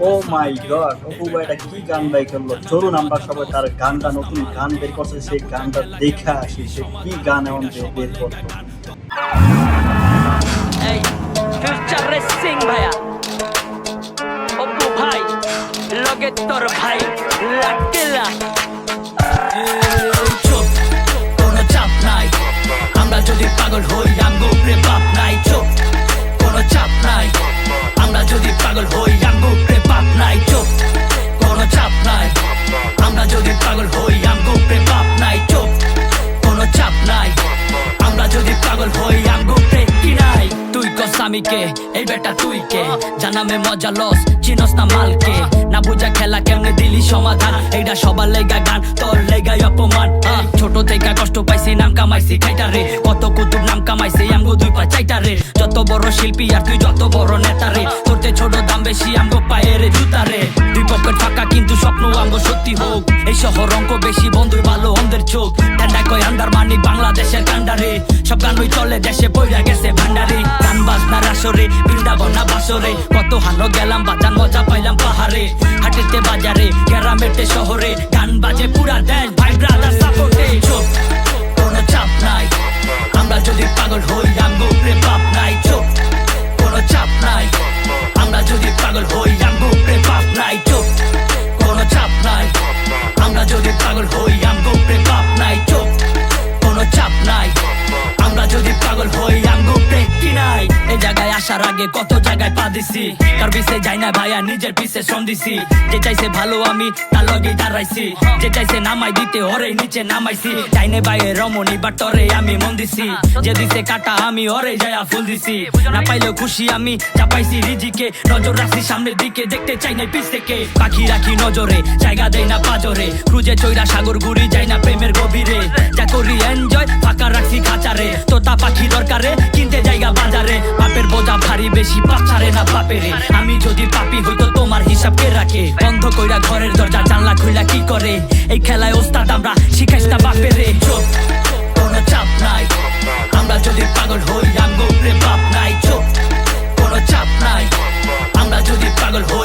ও মাই god, Apu ভাই এটা কি গান বাই করলো। চলুন আমরা সবাই তার গানটা, নতুন গান বের করছে, সেই গানটা দেখে আসি সে কি গান এমন বের করলো। এই ফিউচারে সিং ভাইয়া, অপু ভাই লগে তোর ভাই লাকেলা। চুপ, কোনো চাপ নাই, আমরা যদি পাগল হই আমগো উপরে বাপ নাই। চুপ, কোনো চাপ নাই, আমরা যদি পাগল হই আমগো উপরে বাপ নাই। চুপ, কোনো চাপ নাই, আমরা যদি পাগল হই আমগো উপরে বাপ নাই। চুপ, কোনো চাপ নাই, আমরা যদি পাগল হই আমগো উপরে কি নাই। তুই কস আমি কে, এই বেটা তুই কে, জানামে মজা লস চিনস না মালকে। না বুঝা খেলা কেমনে দিলি সমাধান, এইটা সবার লেগা গান তোর লেগাই অপমান। ছোট থেকে কষ্ট পাইছি নাম কামাইছি খাইটারে, কত কুতুব নাম কামাইছি আমগো দুই পা চাইটারে। যত বড় শিল্পী আর তুই যত বড় নেতারে, তোরতে ছোট দাম বেশি আমগো পায়ের জুতারে। দুই পকেট ফাঁকা কিন্তু স্বপ্ন আমগো সত্যি হোক, এই শহর অঙ্ক বেশি বন্ধুই ভালো অন্ধের চোখ। ঠান্ডায় কয় আন্ডার মানি বাংলাদেশের কান্ডারে, সব গানই চলে দেশে বইরা গেছে ভান্ডারে। গান বাজনার আসরে বৃন্দাবন না বাসরে, কত হানো গেলাম বাজান মজা পাইলাম পাহাড়ে। হাটেতে বাজারে গ্রামেতে শহরে, গান বাজে পুরা দেশ ভাই ব্রাদার সাপোর্টে। চুপ, কোনো চাপ নাই, আমরা যদি পাগল হই আমগো উপরে বাপ নাই। চুপ, কোনো চাপ নাই, আমরা যদি পাগল হই আমগো উপরে বাপ নাই। চুপ, কোনো চাপ নাই, আমরা যদি পাগল হই আমগো উপরে বাপ নাই। চুপ, কোনো চাপ নাই, আমরা যদি পাগল হই আমগো উপরে কি নাই। এই জায়গায় আসার আগে কত জায়গায় পা দিছি, কার পিছে যাই না ভাইয়া নিজের পিছে শ্রম দিছি। যে চাইছে ভালো আমি তার লগে দাঁড়াইছি, যে চাইছে নামাই দিতে ওরে নিচে নামাইছি। চাইনে বাইরে রমণী বাট তরে আমি মন দিছি, যে দিছে কাটা আমি ওরে যায়া ফুল দিছি। না পাইলেও খুশি আমি চাপাইছি রিজিকে, নজর রাখছি সামনের দিকে দেখতে চাই না পিছ থেকে। পাখি রাখি নজরে জায়গা দেয় না পাজরে, ক্রুজে চৈরা সাগর ঘুরি যাই না প্রেমের গভীরে। যা করি এনজয় ফাঁকা রাখছি খাঁচারে, তোতা পাখি দরকারে কিনতে জায়গা বাজারে। বাপের বোঝা ভারী বেশি পাচারে না বাপেরে, আমি যদি পাপি হইতো তোমার হিসাব কে রাখে। বন্ধ কইরা ঘরের দরজা জানলা খুইলা কি করে, এই খেলায় ওস্তাদ আমরা শিখাইস না বাপেরে। চুপ, কোনো চাপ নাই, আমরা যদি পাগল হই আমগো উপরে বাপ নাই। চুপ, কোনো চাপ নাই, আমরা যদি পাগল হই